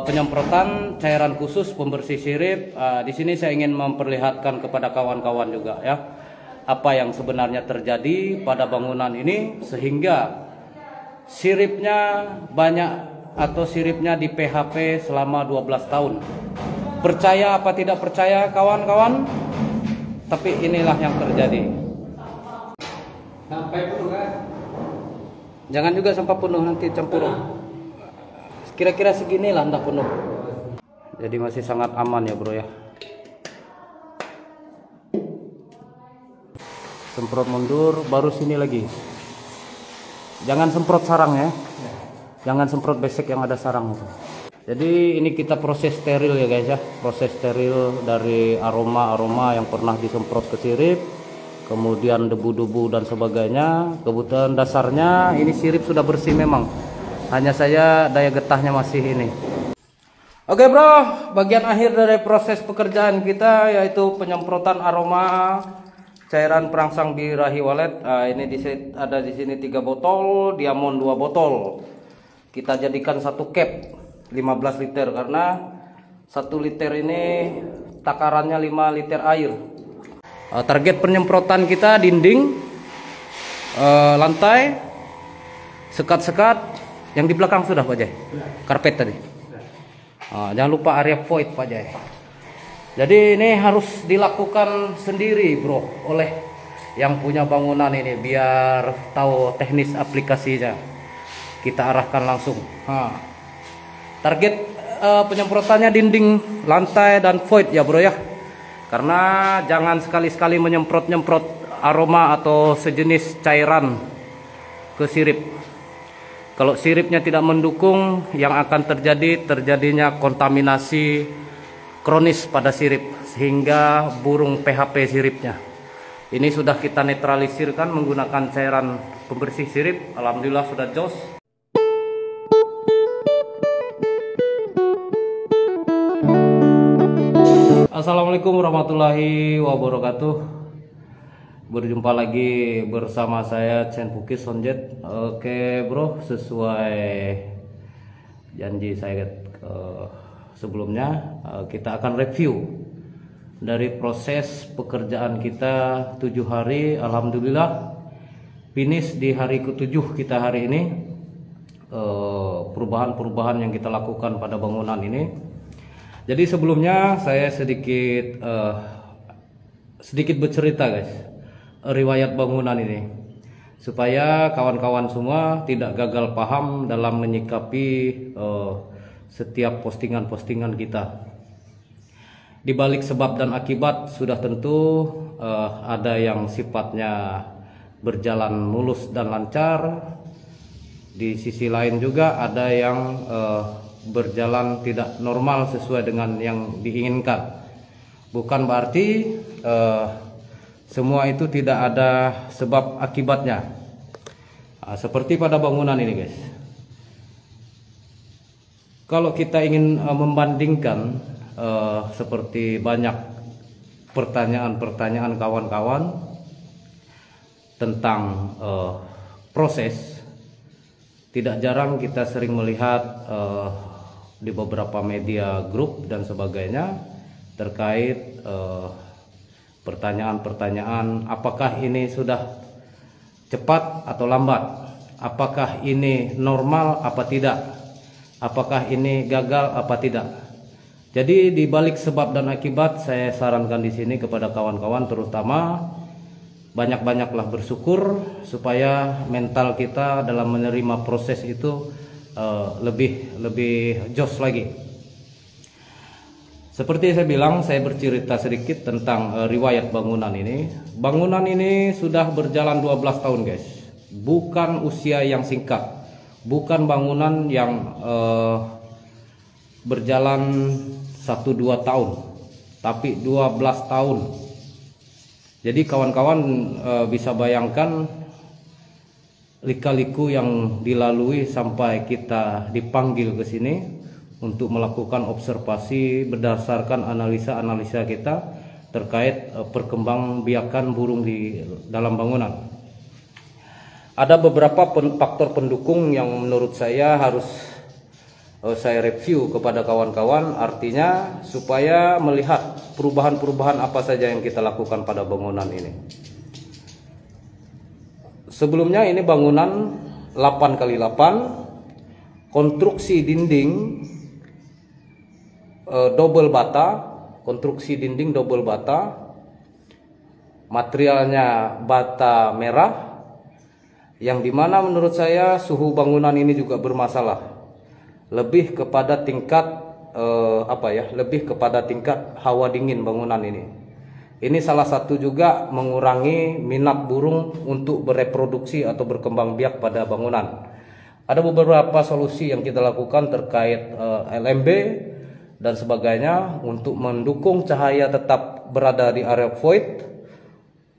penyemprotan cairan khusus pembersih sirip. Di sini saya ingin memperlihatkan kepada kawan-kawan juga ya, apa yang sebenarnya terjadi pada bangunan ini sehingga siripnya banyak atau siripnya di PHP selama 12 tahun. Percaya apa tidak percaya kawan-kawan, tapi inilah yang terjadi. Sampai penuh kan? Jangan juga sampai penuh, nanti campur. Kira-kira segini lah ndak penuh. Jadi masih sangat aman ya bro ya. Semprot mundur, baru sini lagi. Jangan semprot sarang ya. Jangan semprot besek yang ada sarang itu. Jadi ini kita proses steril ya guys ya. Proses steril dari aroma-aroma yang pernah disemprot ke sirip, kemudian debu-debu dan sebagainya. Kebutuhan dasarnya ini sirip sudah bersih memang. Hanya saya daya getahnya masih ini. Oke bro, bagian akhir dari proses pekerjaan kita yaitu penyemprotan aroma cairan perangsang birahi walet. Ini ada di sini 3 botol, diamond 2 botol. Kita jadikan 1 cap 15 liter karena 1 liter ini takarannya 5 liter air. Target penyemprotan kita dinding, lantai, sekat-sekat. Yang di belakang sudah Pak Jai, karpet tadi. Jangan lupa area void Pak Jai. Jadi ini harus dilakukan sendiri bro oleh yang punya bangunan ini biar tahu teknis aplikasinya. Kita arahkan langsung. Target penyemprotannya dinding, lantai dan void ya bro ya. Karena jangan sekali-sekali menyemprot-nyemprot aroma atau sejenis cairan ke sirip. Kalau siripnya tidak mendukung, yang akan terjadinya kontaminasi kronis pada sirip sehingga burung PHP siripnya. Ini sudah kita netralisirkan menggunakan cairan pembersih sirip. Alhamdulillah sudah jos. Assalamualaikum warahmatullahi wabarakatuh. Berjumpa lagi bersama saya Chen Pukis Sonjet. Oke bro, sesuai janji saya sebelumnya, kita akan review dari proses pekerjaan kita 7 hari. Alhamdulillah finish di hari ke-7 kita hari ini. Perubahan-perubahan yang kita lakukan pada bangunan ini. Jadi sebelumnya saya sedikit bercerita guys, riwayat bangunan ini supaya kawan-kawan semua tidak gagal paham dalam menyikapi setiap postingan-postingan kita. Di balik sebab dan akibat sudah tentu ada yang sifatnya berjalan mulus dan lancar. Di sisi lain juga ada yang berjalan tidak normal sesuai dengan yang diinginkan. Bukan berarti semua itu tidak ada sebab akibatnya. Seperti pada bangunan ini guys. Kalau kita ingin membandingkan seperti banyak pertanyaan-pertanyaan kawan-kawan tentang proses, tidak jarang kita sering melihat di beberapa media grup dan sebagainya terkait pertanyaan-pertanyaan, apakah ini sudah cepat atau lambat, apakah ini normal apa tidak, apakah ini gagal apa tidak. Jadi di balik sebab dan akibat, saya sarankan di sini kepada kawan-kawan terutama banyak-banyaklah bersyukur supaya mental kita dalam menerima proses itu lebih jos lagi. Seperti saya bilang, saya bercerita sedikit tentang riwayat bangunan ini. Bangunan ini sudah berjalan 12 tahun guys. Bukan usia yang singkat. Bukan bangunan yang berjalan 1-2 tahun. Tapi 12 tahun. Jadi kawan-kawan bisa bayangkan lika-liku yang dilalui sampai kita dipanggil ke sini untuk melakukan observasi berdasarkan analisa-analisa kita terkait perkembangbiakan burung di dalam bangunan. Ada beberapa faktor pendukung yang menurut saya harus saya review kepada kawan-kawan, artinya supaya melihat perubahan-perubahan apa saja yang kita lakukan pada bangunan ini. Sebelumnya ini bangunan 8x8, konstruksi dinding double bata, materialnya bata merah, yang dimana menurut saya suhu bangunan ini juga bermasalah, lebih kepada tingkat lebih kepada tingkat hawa dingin bangunan ini. Ini salah satu juga mengurangi minat burung untuk bereproduksi atau berkembang biak pada bangunan. Ada beberapa solusi yang kita lakukan terkait LMB dan sebagainya untuk mendukung cahaya tetap berada di area void,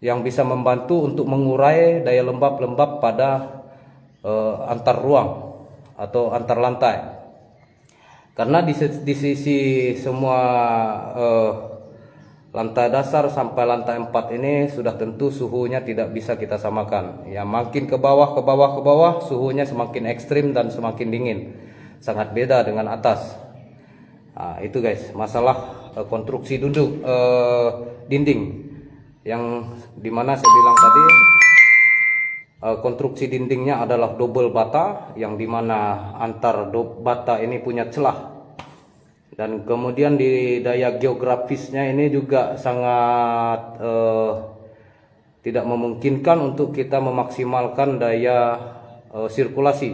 yang bisa membantu untuk mengurai daya lembab-lembab pada antar ruang atau antar lantai. Karena di sisi semua lantai dasar sampai lantai 4 ini sudah tentu suhunya tidak bisa kita samakan. Ya, makin ke bawah suhunya semakin ekstrim dan semakin dingin. Sangat beda dengan atas. Nah, itu guys, masalah konstruksi dinding yang dimana saya bilang tadi, konstruksi dindingnya adalah double bata, yang dimana antar bata ini punya celah. Dan kemudian di daya geografisnya ini juga sangat tidak memungkinkan untuk kita memaksimalkan daya sirkulasi,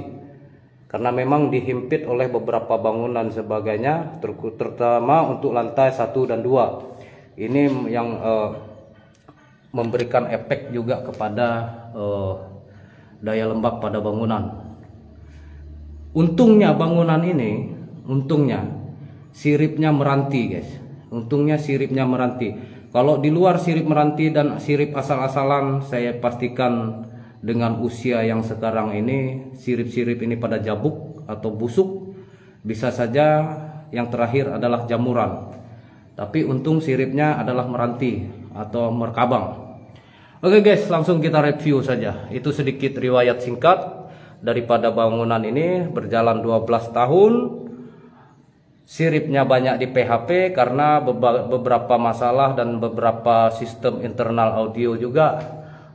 karena memang dihimpit oleh beberapa bangunan sebagainya, terutama untuk lantai 1 dan 2. Ini yang memberikan efek juga kepada daya lembab pada bangunan. Untungnya bangunan ini, siripnya meranti guys. Untungnya siripnya meranti. Kalau di luar sirip meranti dan sirip asal-asalan, saya pastikan dengan usia yang sekarang ini, sirip-sirip ini pada jabuk atau busuk. Bisa saja yang terakhir adalah jamuran. Tapi untung siripnya adalah meranti atau merkabang. Oke guys, langsung kita review saja. Itu sedikit riwayat singkat daripada bangunan ini. Berjalan 12 tahun. Siripnya banyak di PHP karena beberapa masalah dan beberapa sistem internal audio juga.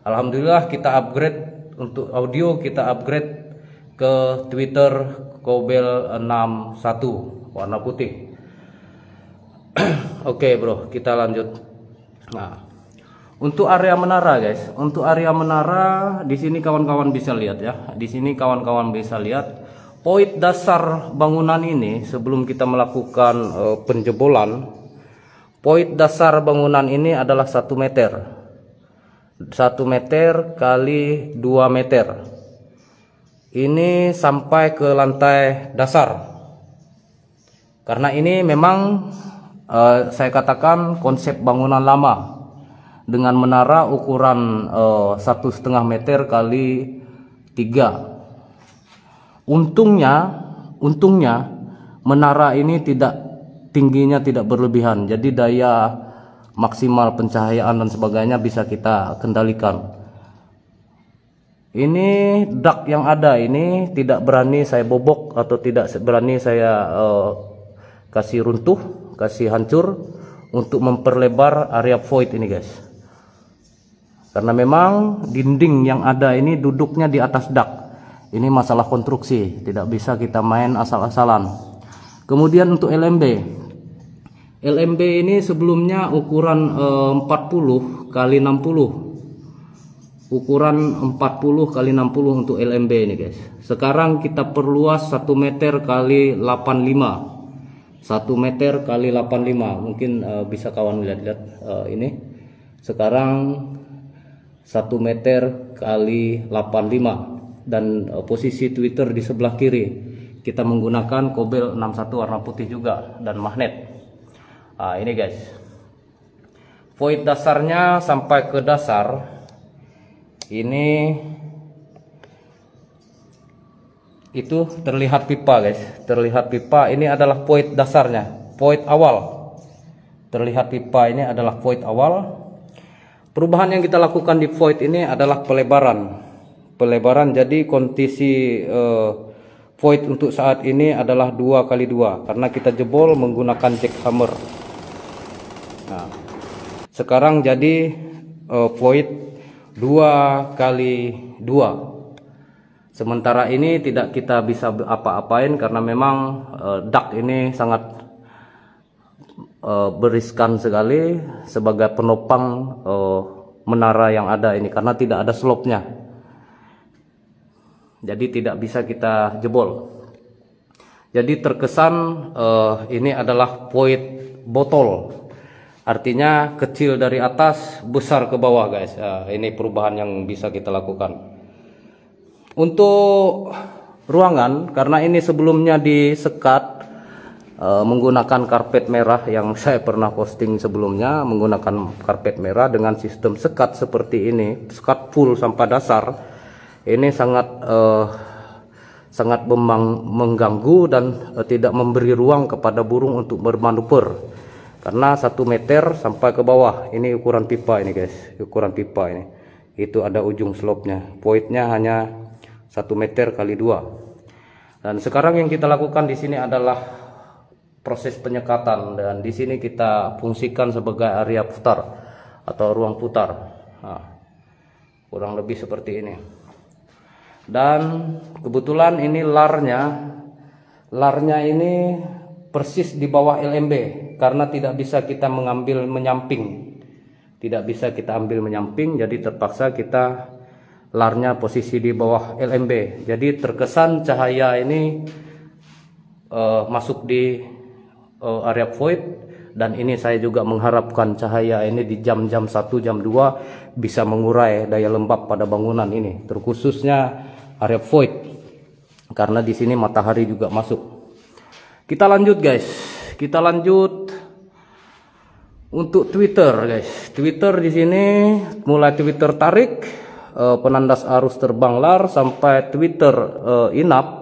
Alhamdulillah kita upgrade untuk audio, kita upgrade ke Twitter Cobel 61 warna putih. Oke bro, kita lanjut. Nah, untuk area menara guys, untuk area menara di sini kawan-kawan bisa lihat ya. Di sini kawan-kawan bisa lihat poin dasar bangunan ini sebelum kita melakukan penjebolan. Poin dasar bangunan ini adalah 1 meter. 1 meter kali 2 meter. Ini sampai ke lantai dasar. Karena ini memang saya katakan konsep bangunan lama dengan menara ukuran 1,5 meter kali 3. Untungnya menara ini tingginya tidak berlebihan, jadi daya maksimal pencahayaan dan sebagainya bisa kita kendalikan. Ini dak yang ada ini tidak berani saya bobok atau tidak berani saya kasih runtuh, kasih hancur untuk memperlebar area void ini guys. Karena memang dinding yang ada ini duduknya di atas dak. Ini masalah konstruksi, tidak bisa kita main asal-asalan. Kemudian untuk LMB. LMB ini sebelumnya ukuran 40 kali 60. Ukuran 40 kali 60 untuk LMB ini guys. Sekarang kita perluas 1 meter kali 85. 1 meter kali 85. Mungkin bisa kawan lihat-lihat ini. Sekarang 1 meter kali 85. Dan posisi Twitter di sebelah kiri kita menggunakan Cobel 61 warna putih juga dan magnet. Nah, ini guys, void dasarnya sampai ke dasar ini itu terlihat pipa guys, terlihat pipa. Ini adalah void dasarnya, void awal. Terlihat pipa ini adalah void awal. Perubahan yang kita lakukan di void ini adalah pelebaran, jadi kondisi void untuk saat ini adalah 2x2 karena kita jebol menggunakan jackhammer. Nah, sekarang jadi void 2x2. Sementara ini tidak kita bisa apa-apain karena memang duct ini sangat beriskan sekali sebagai penopang menara yang ada ini karena tidak ada slope-nya. Jadi tidak bisa kita jebol. Jadi terkesan ini adalah void botol. Artinya kecil dari atas, besar ke bawah guys. Ini perubahan yang bisa kita lakukan. Untuk ruangan, karena ini sebelumnya disekat menggunakan karpet merah yang saya pernah posting sebelumnya, menggunakan karpet merah dengan sistem sekat seperti ini, sekat full sampai dasar. Ini sangat mengganggu dan tidak memberi ruang kepada burung untuk bermanuver. Karena 1 meter sampai ke bawah, ini ukuran pipa ini guys, ukuran pipa ini. Itu ada ujung slope-nya. Void-nya hanya 1 meter kali 2. Dan sekarang yang kita lakukan di sini adalah proses penyekatan, dan di sini kita fungsikan sebagai area putar atau ruang putar. Nah, kurang lebih seperti ini. Dan kebetulan ini larnya ini persis di bawah LMB karena tidak bisa kita mengambil menyamping. Tidak bisa kita ambil menyamping, jadi terpaksa kita larnya posisi di bawah LMB. Jadi terkesan cahaya ini masuk di area void, dan ini saya juga mengharapkan cahaya ini di jam-jam 1, jam 2 bisa mengurai daya lembab pada bangunan ini, terkhususnya area void. Karena di sini matahari juga masuk. Kita lanjut guys, kita lanjut untuk Twitter guys. Twitter di sini mulai Twitter tarik, penandas arus terbang lar sampai Twitter inap.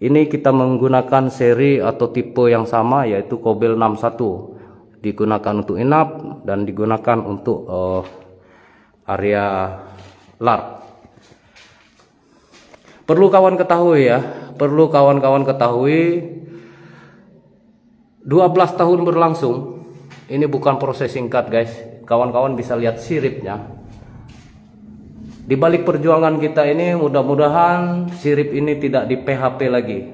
Ini kita menggunakan seri atau tipe yang sama, yaitu Kobel 61. Digunakan untuk inap dan digunakan untuk area lar. Perlu kawan ketahui ya, perlu kawan-kawan ketahui, 12 tahun berlangsung, ini bukan proses singkat guys. Kawan-kawan bisa lihat siripnya. Di balik perjuangan kita ini, mudah-mudahan sirip ini tidak di PHP lagi.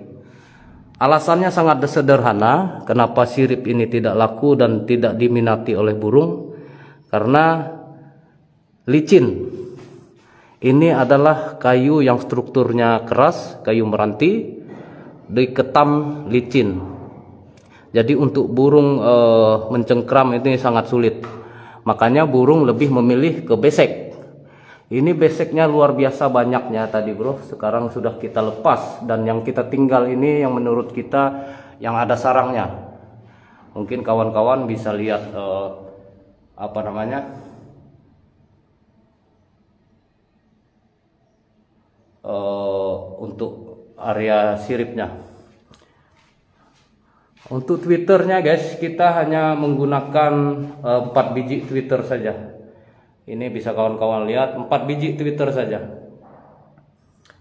Alasannya sangat sederhana, kenapa sirip ini tidak laku dan tidak diminati oleh burung. Karena licin. Ini adalah kayu yang strukturnya keras, kayu meranti, diketam licin. Jadi untuk burung mencengkram ini sangat sulit. Makanya burung lebih memilih ke besek. Ini beseknya luar biasa banyaknya tadi bro. Sekarang sudah kita lepas, dan yang kita tinggal ini yang menurut kita yang ada sarangnya. Mungkin kawan-kawan bisa lihat apa namanya, untuk area siripnya. Untuk Twitternya guys, kita hanya menggunakan 4 biji Twitter saja. Ini bisa kawan-kawan lihat, 4 biji Twitter saja.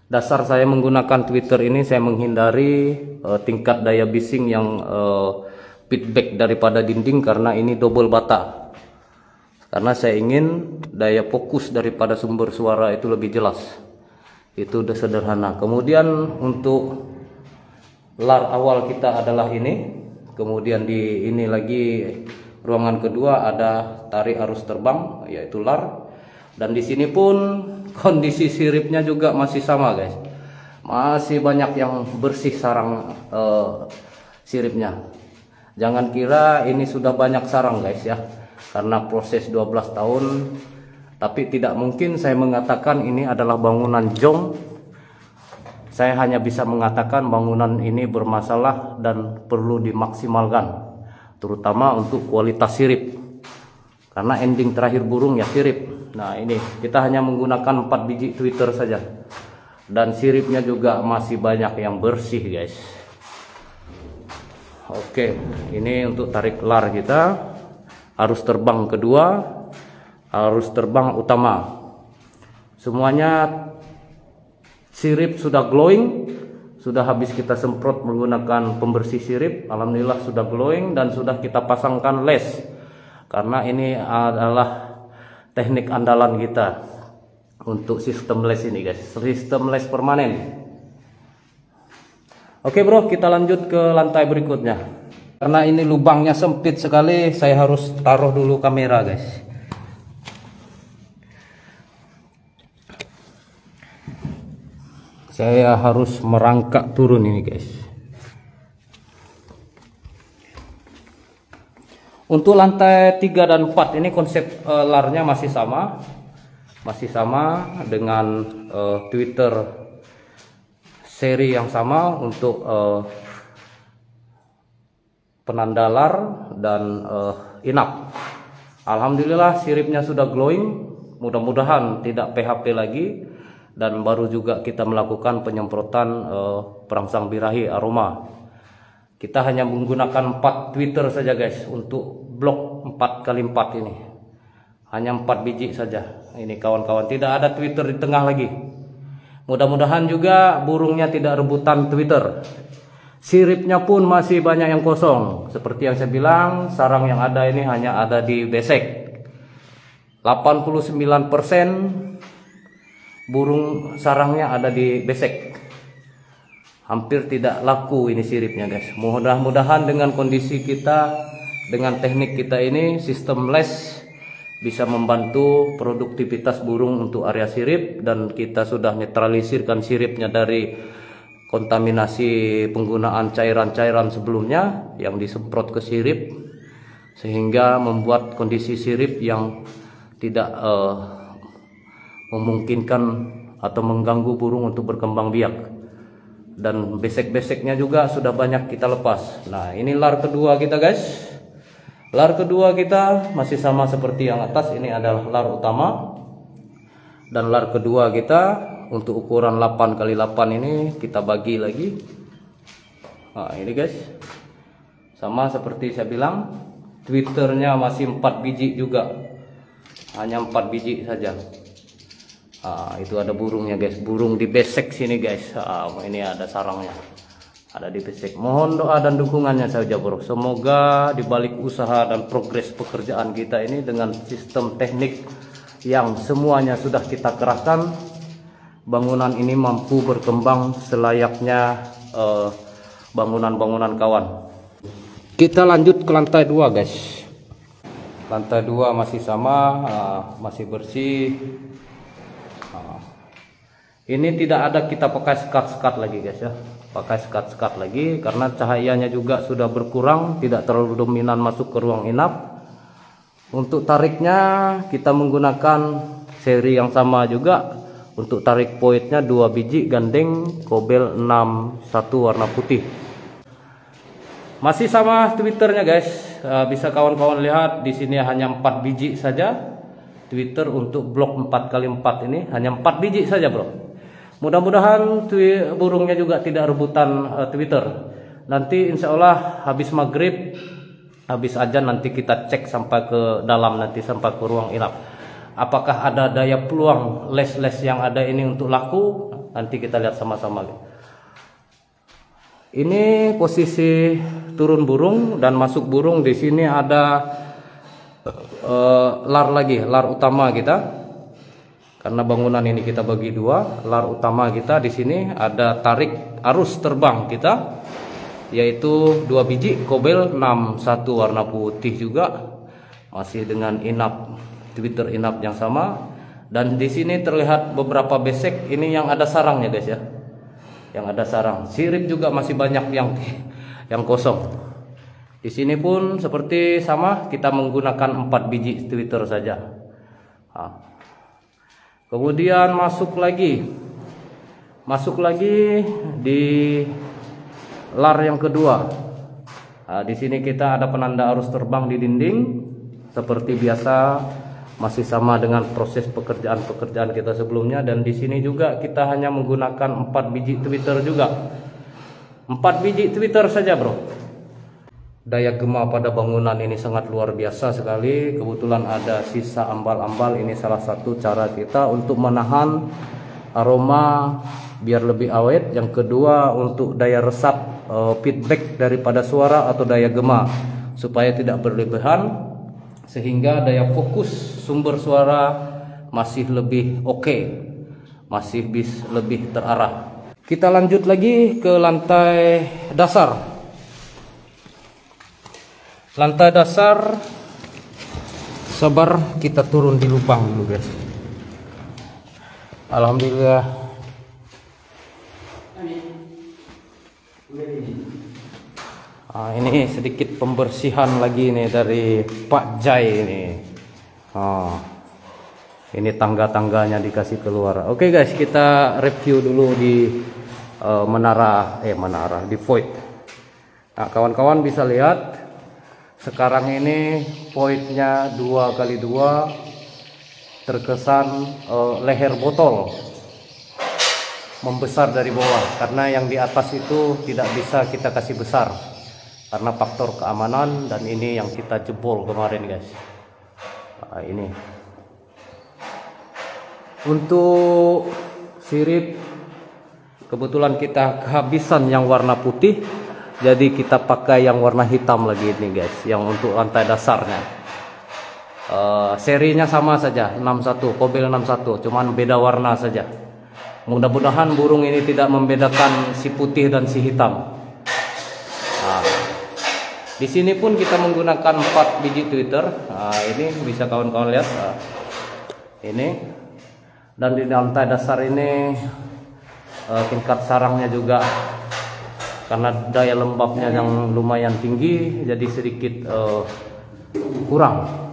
Dasar saya menggunakan Twitter ini, saya menghindari tingkat daya bising yang feedback daripada dinding, karena ini double bata. Karena saya ingin daya fokus daripada sumber suara itu lebih jelas. Itu udah sederhana. Kemudian untuk lar awal kita adalah ini. Kemudian di ini lagi ruangan kedua ada tarik arus terbang, yaitu lar. Dan di sini pun kondisi siripnya juga masih sama guys. Masih banyak yang bersih sarang siripnya. Jangan kira ini sudah banyak sarang guys ya. Karena proses 12 tahun. Tapi tidak mungkin saya mengatakan ini adalah bangunan jong. Saya hanya bisa mengatakan bangunan ini bermasalah dan perlu dimaksimalkan, terutama untuk kualitas sirip. Karena ending terakhir burung ya sirip. Nah ini kita hanya menggunakan 4 biji Twitter saja. Dan siripnya juga masih banyak yang bersih guys. Oke, ini untuk tarik lar kita. Arus terbang kedua, arus terbang utama. Semuanya sirip sudah glowing, sudah habis kita semprot menggunakan pembersih sirip. Alhamdulillah sudah glowing dan sudah kita pasangkan les, karena ini adalah teknik andalan kita untuk sistem les ini guys, sistem les permanen. Oke bro, kita lanjut ke lantai berikutnya. Karena ini lubangnya sempit sekali, saya harus taruh dulu kamera guys. Saya harus merangkak turun ini guys. Untuk lantai 3 dan 4 ini konsep larnya masih sama. Masih sama dengan Twitter seri yang sama untuk penanda lar dan inap. Alhamdulillah siripnya sudah glowing. Mudah-mudahan tidak PHP lagi. Dan baru juga kita melakukan penyemprotan perangsang birahi aroma. Kita hanya menggunakan 4 Twitter saja guys untuk blok 4x4 ini. Hanya 4 biji saja. Ini kawan-kawan, tidak ada Twitter di tengah lagi. Mudah-mudahan juga burungnya tidak rebutan Twitter. Siripnya pun masih banyak yang kosong. Seperti yang saya bilang, sarang yang ada ini hanya ada di besek. 89% burung sarangnya ada di besek. Hampir tidak laku ini siripnya guys. Mudah-mudahan dengan kondisi kita, dengan teknik kita ini, sistem les bisa membantu produktivitas burung untuk area sirip. Dan kita sudah netralisirkan siripnya dari kontaminasi penggunaan cairan-cairan sebelumnya yang disemprot ke sirip, sehingga membuat kondisi sirip yang tidak memungkinkan atau mengganggu burung untuk berkembang biak. Dan besek-beseknya juga sudah banyak kita lepas. Nah ini lar kedua kita guys. Lar kedua kita masih sama seperti yang atas. Ini adalah lar utama. Dan lar kedua kita untuk ukuran 8x8 ini kita bagi lagi. Nah ini guys, sama seperti saya bilang, Twitternya masih 4 biji juga. Hanya 4 biji saja. Itu ada burungnya guys, burung di besek sini guys. Ini ada sarangnya, ada di besek. Mohon doa dan dukungannya saja bro. Semoga dibalik usaha dan progres pekerjaan kita ini dengan sistem teknik yang semuanya sudah kita kerahkan, bangunan ini mampu berkembang selayaknya bangunan-bangunan kawan. Kita lanjut ke lantai 2 guys. Lantai 2 masih sama, masih bersih. Ini tidak ada kita pakai sekat-sekat lagi guys ya, pakai sekat-sekat lagi karena cahayanya juga sudah berkurang, tidak terlalu dominan masuk ke ruang inap. Untuk tariknya kita menggunakan seri yang sama juga. Untuk tarik pointnya 2 biji gandeng Kobel 6 1 warna putih. Masih sama Twitternya guys, bisa kawan-kawan lihat di sini hanya 4 biji saja. Twitter untuk blok 4x4 ini hanya 4 biji saja bro. Mudah-mudahan burungnya juga tidak rebutan Twitter. Nanti insya Allah habis maghrib, habis azan nanti kita cek sampai ke dalam, nanti sampai ke ruang inap. Apakah ada daya peluang les-les yang ada ini untuk laku? Nanti kita lihat sama-sama. Ini posisi turun burung dan masuk burung. Di sini ada lar lagi, lar utama kita. Karena bangunan ini kita bagi 2, lar utama kita di sini ada tarik arus terbang kita, yaitu 2 biji Kobel 6 1 warna putih juga, masih dengan inap Twitter inap yang sama. Dan di sini terlihat beberapa besek ini yang ada sarangnya guys ya, yang ada sarang. Sirip juga masih banyak yang kosong. Di sini pun seperti sama, kita menggunakan 4 biji Twitter saja. Kemudian masuk lagi di lar yang kedua. Di sini kita ada penanda arus terbang di dinding seperti biasa, masih sama dengan proses pekerjaan kita sebelumnya. Dan di sini juga kita hanya menggunakan 4 biji Twitter juga. 4 biji Twitter saja bro. Daya gema pada bangunan ini sangat luar biasa sekali. Kebetulan ada sisa ambal-ambal. Ini salah satu cara kita untuk menahan aroma biar lebih awet. Yang kedua untuk daya resap feedback daripada suara atau daya gema supaya tidak berlebihan, sehingga daya fokus sumber suara masih lebih oke, masih lebih terarah. Kita lanjut lagi ke lantai dasar. Lantai dasar, sabar, kita turun di lubang dulu guys. Alhamdulillah. Ini sedikit pembersihan lagi nih dari Pak Jai ini. Ini tangga-tangganya dikasih keluar. Oke guys, kita review dulu di menara di void. Nah, kawan-kawan bisa lihat sekarang ini voidnya 2x2, terkesan leher botol membesar dari bawah, karena yang di atas itu tidak bisa kita kasih besar karena faktor keamanan, dan ini yang kita jebol kemarin guys. Ini untuk sirip, kebetulan kita kehabisan yang warna putih, jadi kita pakai yang warna hitam lagi ini guys, yang untuk lantai dasarnya. Serinya sama saja, 61, Kobel 61, cuman beda warna saja. Mudah-mudahan burung ini tidak membedakan si putih dan si hitam. Di sini pun kita menggunakan 4 biji Twitter. Ini bisa kawan-kawan lihat. Ini. Dan di lantai dasar ini tingkat sarangnya juga, karena daya lembabnya yang lumayan tinggi, jadi sedikit kurang.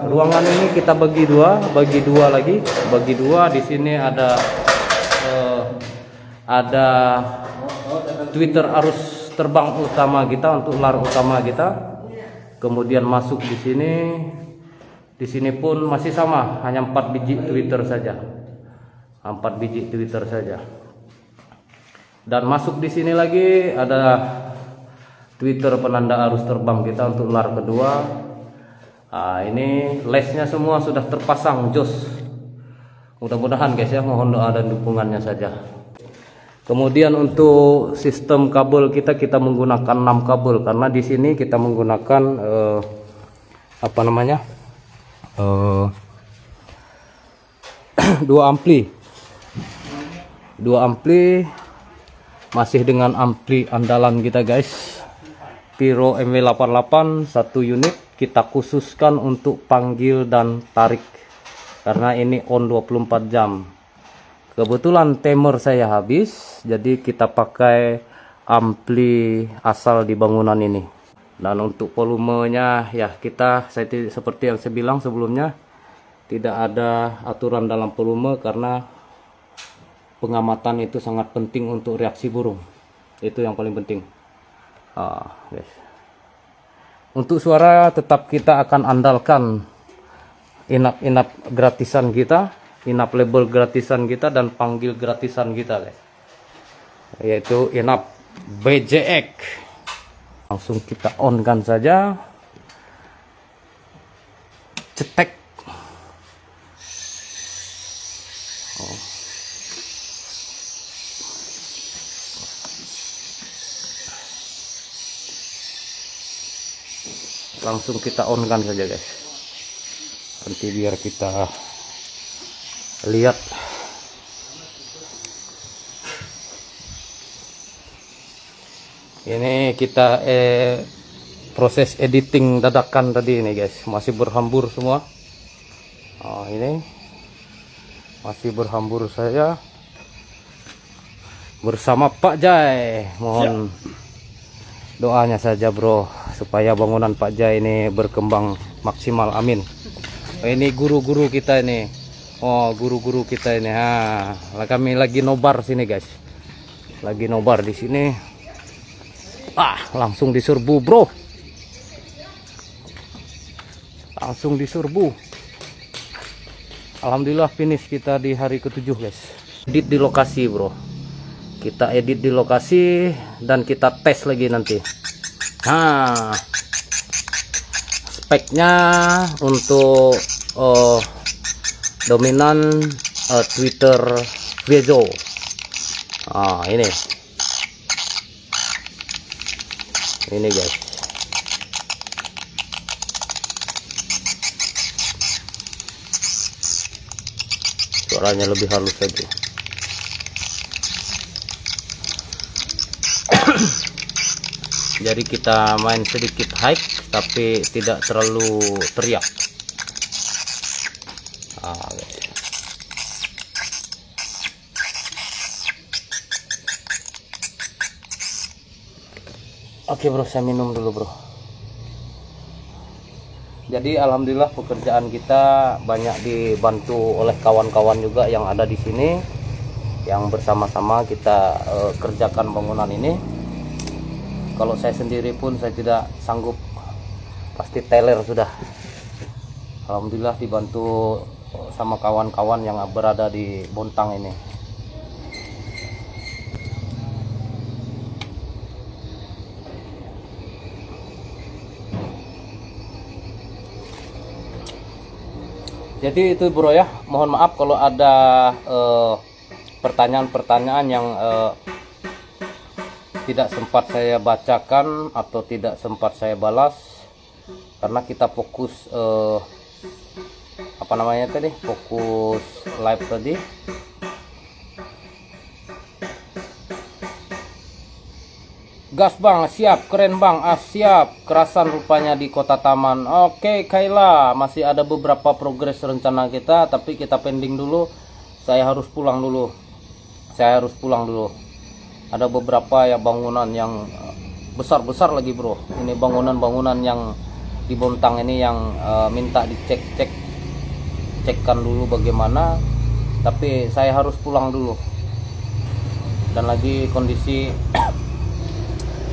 Ruangan ini kita bagi dua lagi. Di sini ada Twitter arus terbang utama kita untuk lar utama kita. Kemudian masuk di sini. Di sini pun masih sama, hanya 4 biji Twitter saja. 4 biji Twitter saja. Dan masuk di sini lagi ada Twitter penanda arus terbang kita untuk lar kedua. Ini lesnya semua sudah terpasang jos. Mudah-mudahan guys ya, mohon doa dan dukungannya saja. Kemudian untuk sistem kabel kita menggunakan 6 kabel, karena di sini kita menggunakan dua ampli, masih dengan ampli andalan kita guys, Pyro MW88 1 unit. Kita khususkan untuk panggil dan tarik, karena ini on 24 jam. Kebetulan timer saya habis, jadi kita pakai ampli asal di bangunan ini. Dan untuk volumenya ya seperti yang saya bilang sebelumnya, tidak ada aturan dalam volume, karena pengamatan itu sangat penting untuk reaksi burung. Itu yang paling penting. Guys. Untuk suara tetap kita akan andalkan inap gratisan kita, inap label gratisan kita, dan panggil gratisan kita guys, yaitu inap BJX. Langsung kita on kan saja, cetek. Langsung kita on kan saja guys, nanti biar kita lihat. Ini kita proses editing dadakan tadi ini guys, masih berhambur semua. Ini masih berhambur saya bersama Pak Jai. Mohon doanya saja bro, supaya bangunan Pak Jai ini berkembang maksimal, amin. Ini guru-guru kita ini. Guru-guru kita ini. Kami lagi nobar sini guys, lagi nobar di sini. Langsung diserbu bro, langsung diserbu. Alhamdulillah finish kita di hari ke-7 guys. Edit di lokasi bro, kita edit di lokasi dan kita tes lagi nanti. Speknya untuk dominan Twitter Vezo. Ini guys. Suaranya lebih halus lagi. Jadi kita main sedikit high tapi tidak terlalu teriak. Oke bro, saya minum dulu bro. Jadi alhamdulillah pekerjaan kita banyak dibantu oleh kawan-kawan juga yang ada di sini, yang bersama-sama kita kerjakan bangunan ini. Kalau saya sendiri pun saya tidak sanggup, pasti teler sudah. Alhamdulillah dibantu sama kawan-kawan yang berada di Bontang ini. Jadi itu bro ya, mohon maaf kalau ada pertanyaan-pertanyaan yang tidak sempat saya bacakan atau tidak sempat saya balas, karena kita fokus fokus live tadi. Gas bang, siap, keren bang, siap, kerasan rupanya di Kota Taman. Oke Kaila, masih ada beberapa progres rencana kita, tapi kita pending dulu. Saya harus pulang dulu. Ada beberapa ya bangunan yang besar-besar lagi bro. Ini bangunan-bangunan yang di Bontang ini yang minta cekkan dulu bagaimana. Tapi saya harus pulang dulu. Dan lagi kondisi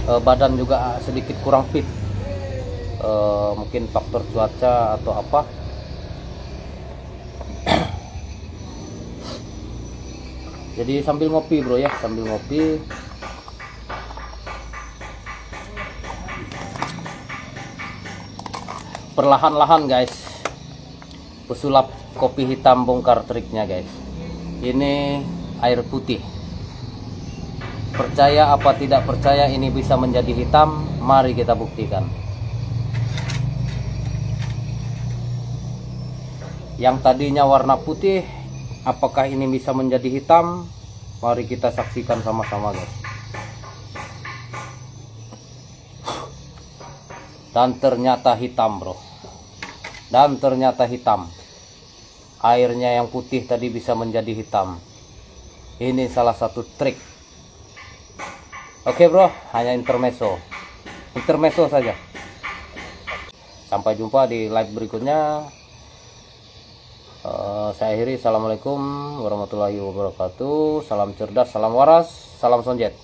badan juga sedikit kurang fit, mungkin faktor cuaca atau apa. Jadi sambil ngopi bro ya, perlahan-lahan guys, pesulap kopi hitam bongkar triknya guys. Ini air putih. Percaya apa tidak percaya ini bisa menjadi hitam, mari kita buktikan. Yang tadinya warna putih, apakah ini bisa menjadi hitam? Mari kita saksikan sama-sama guys. Dan ternyata hitam bro. Airnya yang putih tadi bisa menjadi hitam. Ini salah satu trik. Oke bro, hanya intermezzo saja. Sampai jumpa di live berikutnya. Saya akhiri. Assalamualaikum warahmatullahi wabarakatuh. Salam cerdas, salam waras, salam sonjet.